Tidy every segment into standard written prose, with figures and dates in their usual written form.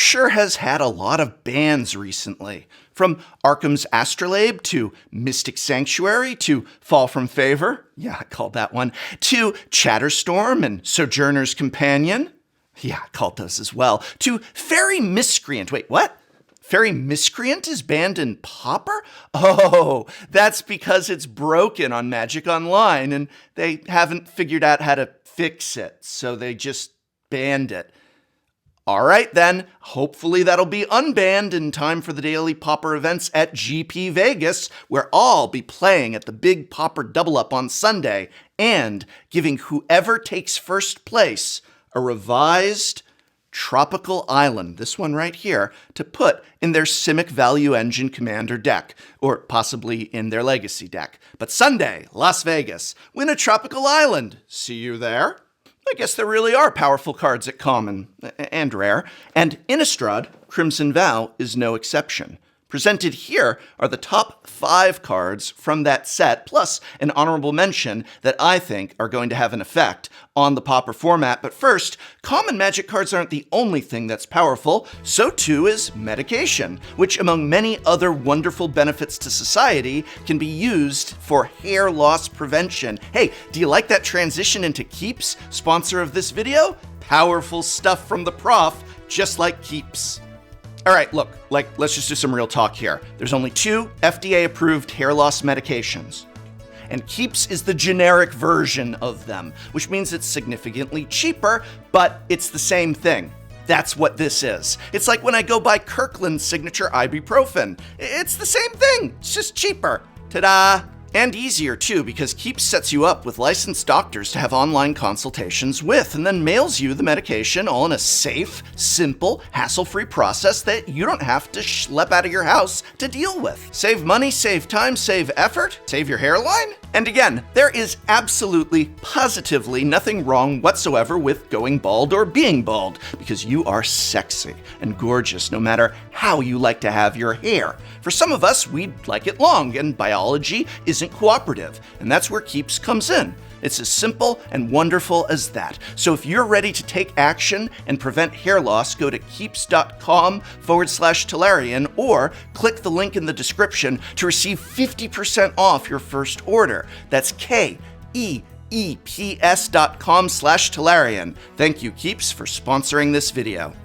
sure has had a lot of bans recently. From Arkham's Astrolabe to Mystic Sanctuary to Fall from Favor, yeah, I called that one, to Chatterstorm and Sojourner's Companion, yeah, I called those as well, to Fairy Miscreant. Wait, what? Fairy Miscreant is banned in Pauper? Oh, that's because it's broken on Magic Online and they haven't figured out how to fix it, so they just banned it. All right then, hopefully that'll be unbanned in time for the daily Pauper events at GP Vegas, where I'll be playing at the big Pauper Double Up on Sunday and giving whoever takes first place a revised Tropical Island, this one right here, to put in their Simic Value Engine Commander deck, or possibly in their Legacy deck. But Sunday, Las Vegas, win a Tropical Island. See you there. I guess there really are powerful cards at common, and rare, and Innistrad, Crimson Vow, is no exception. Presented here are the top 5 cards from that set, plus an honorable mention that I think are going to have an effect on the Pauper format. But first, common Magic cards aren't the only thing that's powerful, so too is medication, which among many other wonderful benefits to society can be used for hair loss prevention. Hey, do you like that transition into Keeps, sponsor of this video? Powerful stuff from the prof, just like Keeps. All right, look, let's just do some real talk here. There's only 2 FDA-approved hair loss medications. And Keeps is the generic version of them, which means it's significantly cheaper, but it's the same thing. That's what this is. It's like when I go buy Kirkland's signature ibuprofen. It's the same thing, it's just cheaper. Ta-da! And easier too, because Keeps sets you up with licensed doctors to have online consultations with, and then mails you the medication all in a safe, simple, hassle-free process that you don't have to schlep out of your house to deal with. Save money, save time, save effort, save your hairline. And again, there is absolutely, positively nothing wrong whatsoever with going bald or being bald, because you are sexy and gorgeous no matter how you like to have your hair. For some of us, we'd like it long, and biology isn't cooperative, and that's where Keeps comes in. It's as simple and wonderful as that. So if you're ready to take action and prevent hair loss, go to keeps.com/Tolarian or click the link in the description to receive 50% off your first order. That's KEEPS.com/Tolarian. Thank you, Keeps, for sponsoring this video.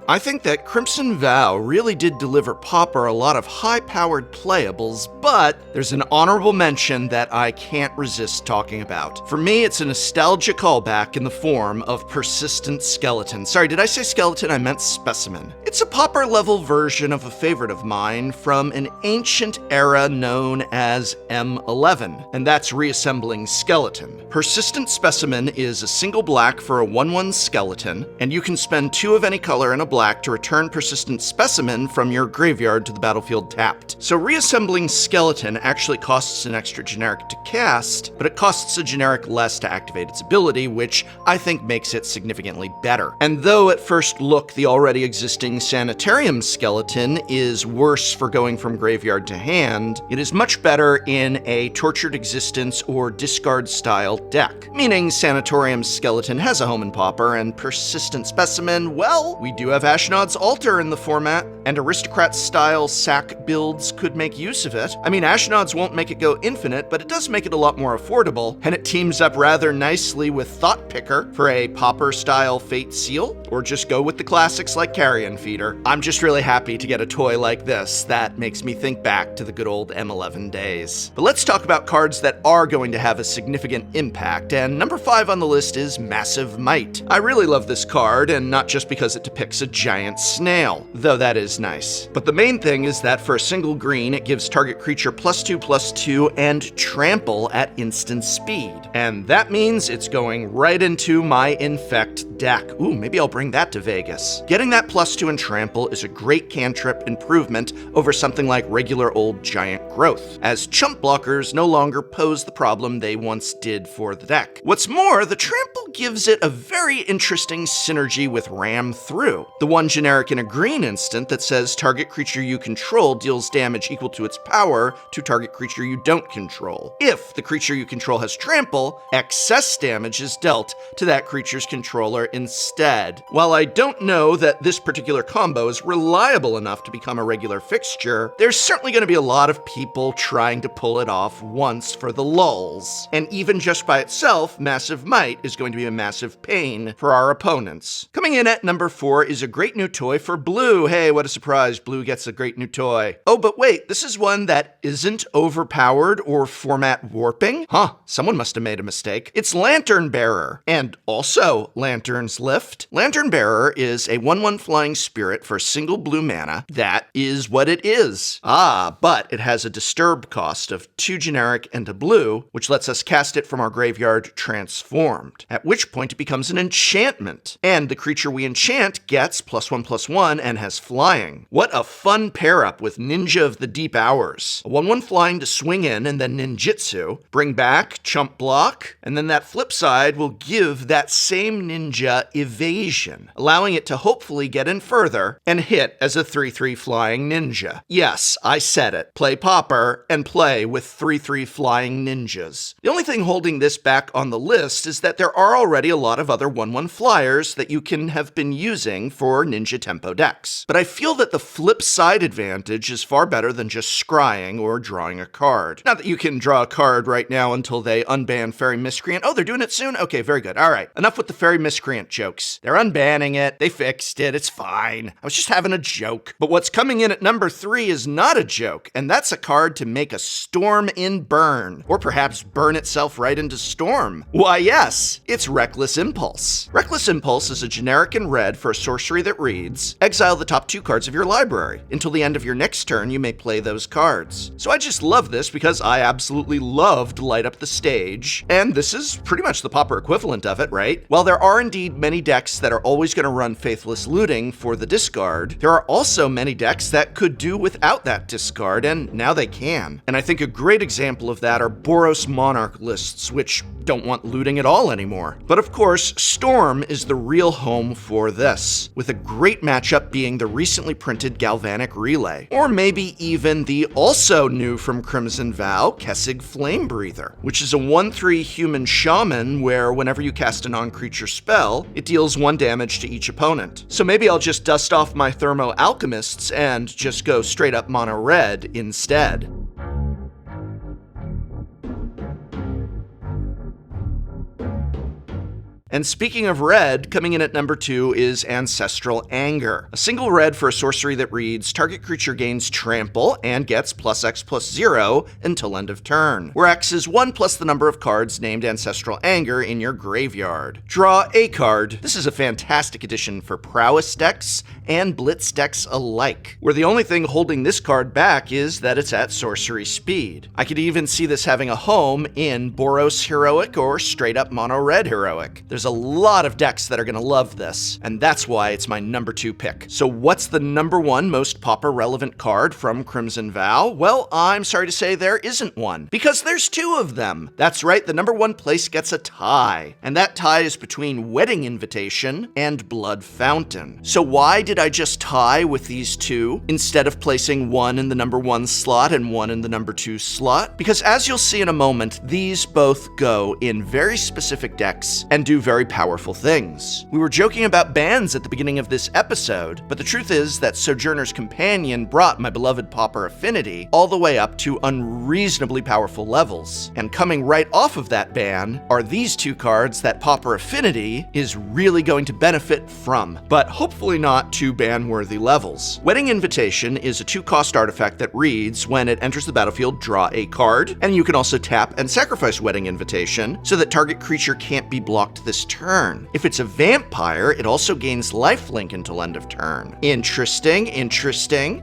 I think that Crimson Vow really did deliver Pauper a lot of high-powered playables, but there's an honorable mention that I can't resist talking about. For me, it's a nostalgia callback in the form of Persistent Skeleton. Sorry, did I say skeleton? I meant specimen. It's a Pauper-level version of a favorite of mine from an ancient era known as M11, and that's Reassembling Skeleton. Persistent Specimen is a single black for a 1/1 skeleton, and you can spend 2 of any color and a black to return Persistent Specimen from your graveyard to the battlefield tapped. So Reassembling Skeleton actually costs an extra generic to cast, but it costs a generic less to activate its ability, which I think makes it significantly better. And though at first look the already existing Sanitarium Skeleton is worse for going from graveyard to hand, it is much better in a Tortured Existence or discard style deck. Meaning Sanatorium Skeleton has a home in Pauper, and Persistent Specimen, well, we do have Ashnod's Altar in the format, and Aristocrat-style sack builds could make use of it. I mean, Ashnod's won't make it go infinite, but it does make it a lot more affordable, and it teams up rather nicely with Thought Picker for a Pauper-style Fate Seal, or just go with the classics like Carrion Feeder. I'm just really happy to get a toy like this that makes me think back to the good old M11 days. But let's talk about cards that are going to have a significant impact, and number 5 on the list is Massive Might. I really love this card, and not just because it depicts a giant snail, though that is nice. But the main thing is that for a single green, it gives target creature +2/+2 and trample at instant speed. And that means it's going right into my Infect deck. Ooh, maybe I'll bring that to Vegas. Getting that +2 and trample is a great cantrip improvement over something like regular old giant growth, as chump blockers no longer pose the problem they once did for the deck. What's more, the trample gives it a very interesting synergy with Ram Through. The The one generic in a green instant that says target creature you control deals damage equal to its power to target creature you don't control. If the creature you control has trample, excess damage is dealt to that creature's controller instead. While I don't know that this particular combo is reliable enough to become a regular fixture, there's certainly going to be a lot of people trying to pull it off once for the lulz. And even just by itself, Massive Might is going to be a massive pain for our opponents. Coming in at number 4 is a great new toy for blue. Hey, what a surprise, blue gets a great new toy. Oh, but wait, this is one that isn't overpowered or format warping? Huh, someone must have made a mistake. It's Lanternbearer, and also Lantern's Lift. Lanternbearer is a 1/1 flying spirit for a single blue mana. That is what it is. But it has a disturb cost of 2 generic and a blue, which lets us cast it from our graveyard transformed, at which point it becomes an enchantment. And the creature we enchant gets +1/+1 and has flying. What a fun pair-up with Ninja of the Deep Hours. A 1/1 flying to swing in and then ninjutsu, bring back, chump block, and then that flip side will give that same ninja evasion, allowing it to hopefully get in further and hit as a 3/3 flying ninja. Yes, I said it. Play Pauper and play with 3/3 flying ninjas. The only thing holding this back on the list is that there are already a lot of other 1/1 flyers that you can have been using for ninja tempo decks. But I feel that the flip side advantage is far better than just scrying or drawing a card. Not that you can draw a card right now until they unban Fairy Miscreant. Oh, they're doing it soon? Okay, very good. All right, enough with the Fairy Miscreant jokes. They're unbanning it. They fixed it. It's fine. I was just having a joke. But what's coming in at number 3 is not a joke, and that's a card to make a storm in burn, or perhaps burn itself right into storm. Why, yes, it's Reckless Impulse. Reckless Impulse is a generic in red for a sorcery that reads, exile the top 2 cards of your library. Until the end of your next turn, you may play those cards. So I just love this because I absolutely loved Light Up the Stage, and this is pretty much the Pauper equivalent of it, right? While there are indeed many decks that are always going to run Faithless Looting for the discard, there are also many decks that could do without that discard, and now they can. And I think a great example of that are Boros Monarch lists, which don't want looting at all anymore. But of course, Storm is the real home for this, with a great matchup being the recently printed Galvanic Relay, or maybe even the also new from Crimson Vow, Kessig Flame Breather, which is a 1/3 human shaman where whenever you cast a non-creature spell, it deals 1 damage to each opponent. So maybe I'll just dust off my Thermo Alchemists and just go straight up mono red instead. And speaking of red, coming in at number 2 is Ancestral Anger. A single red for a sorcery that reads, target creature gains trample and gets +X/+0 until end of turn, where X is 1 plus the number of cards named Ancestral Anger in your graveyard. Draw a card. This is a fantastic addition for prowess decks and blitz decks alike, where the only thing holding this card back is that it's at sorcery speed. I could even see this having a home in Boros Heroic or straight up mono red Heroic. There's a lot of decks that are going to love this, and that's why it's my number 2 pick. So what's the number 1 most Pauper relevant card from Crimson Vow? Well, I'm sorry to say there isn't one, because there's 2 of them. That's right, the number 1 place gets a tie, and that tie is between Wedding Invitation and Blood Fountain. So why did I just tie with these 2 instead of placing 1 in the number 1 slot and 1 in the number 2 slot? Because as you'll see in a moment, these both go in very specific decks and do very powerful things. We were joking about bans at the beginning of this episode, but the truth is that Sojourner's Companion brought my beloved Pauper Affinity all the way up to unreasonably powerful levels. And coming right off of that ban are these 2 cards that Pauper Affinity is really going to benefit from, but hopefully not to ban-worthy levels. Wedding Invitation is a 2-cost artifact that reads, when it enters the battlefield, draw a card, and you can also tap and sacrifice Wedding Invitation so that target creature can't be blocked this turn. If it's a vampire, it also gains lifelink until end of turn. Interesting.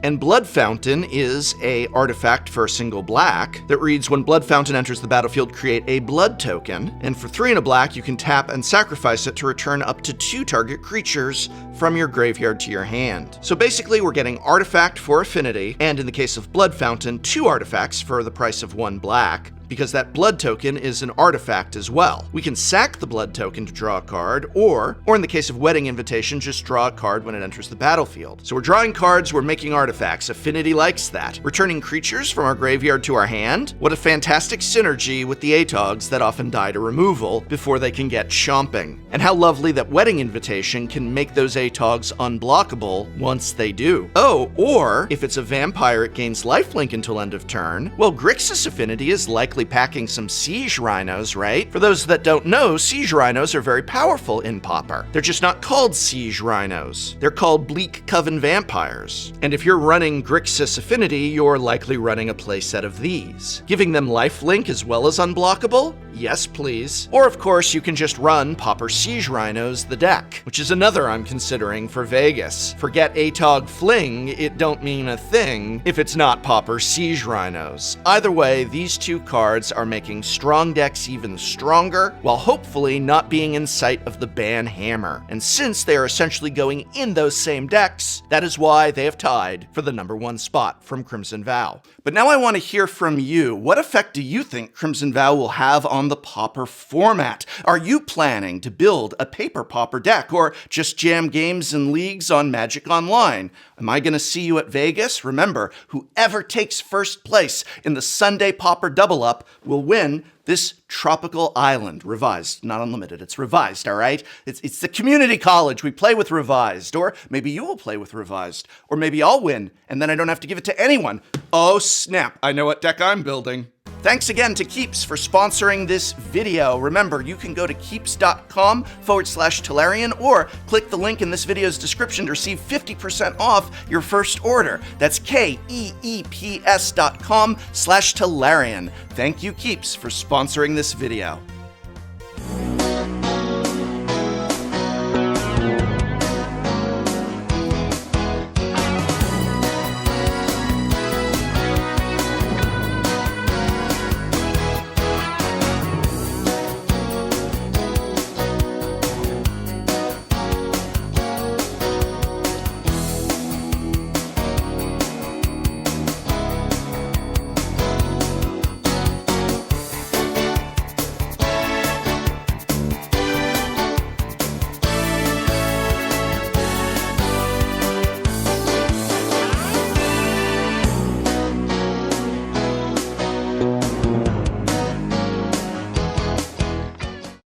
And Blood Fountain is a artifact for a single black that reads, when Blood Fountain enters the battlefield, create a blood token, and for 3 and a black, you can tap and sacrifice it to return up to 2 target creatures from your graveyard to your hand. So basically, we're getting artifact for affinity, and in the case of Blood Fountain, 2 artifacts for the price of 1 black. because that blood token is an artifact as well. We can sack the blood token to draw a card, or in the case of Wedding Invitation, just draw a card when it enters the battlefield. So we're drawing cards, we're making artifacts. Affinity likes that. Returning creatures from our graveyard to our hand. What a fantastic synergy with the Atogs that often die to removal before they can get chomping. And how lovely that Wedding Invitation can make those Atogs unblockable once they do. Oh, or if it's a vampire, it gains lifelink until end of turn. Well, Grixis Affinity is likely packing some Siege Rhinos, right? For those that don't know, Siege Rhinos are very powerful in Pauper. They're just not called Siege Rhinos. They're called Bleak Coven Vampires. And if you're running Grixis Affinity, you're likely running a playset of these. Giving them lifelink as well as unblockable? Yes, please. Or of course, you can just run Pauper Siege Rhinos the deck, which is another I'm considering for Vegas. Forget Atog Fling, it don't mean a thing if it's not Pauper Siege Rhinos. Either way, these two cards are making strong decks even stronger, while hopefully not being in sight of the ban hammer. And since they are essentially going in those same decks, that is why they have tied for the #1 spot from Crimson Vow. But now I want to hear from you. What effect do you think Crimson Vow will have on the Pauper format? Are you planning to build a paper Pauper deck, or just jam games and leagues on Magic Online? Am I going to see you at Vegas? Remember, whoever takes first place in the Sunday Pauper Double Up will win this tropical island. Revised, not unlimited. It's revised, all right? It's the community college. We play with revised. Or maybe you will play with revised. Or maybe I'll win, and then I don't have to give it to anyone. Oh, snap. I know what deck I'm building. Thanks again to Keeps for sponsoring this video. Remember, you can go to keeps.com/Tolarian or click the link in this video's description to receive 50% off your first order. That's KEEPS.com/Tolarian. Thank you, Keeps, for sponsoring this video.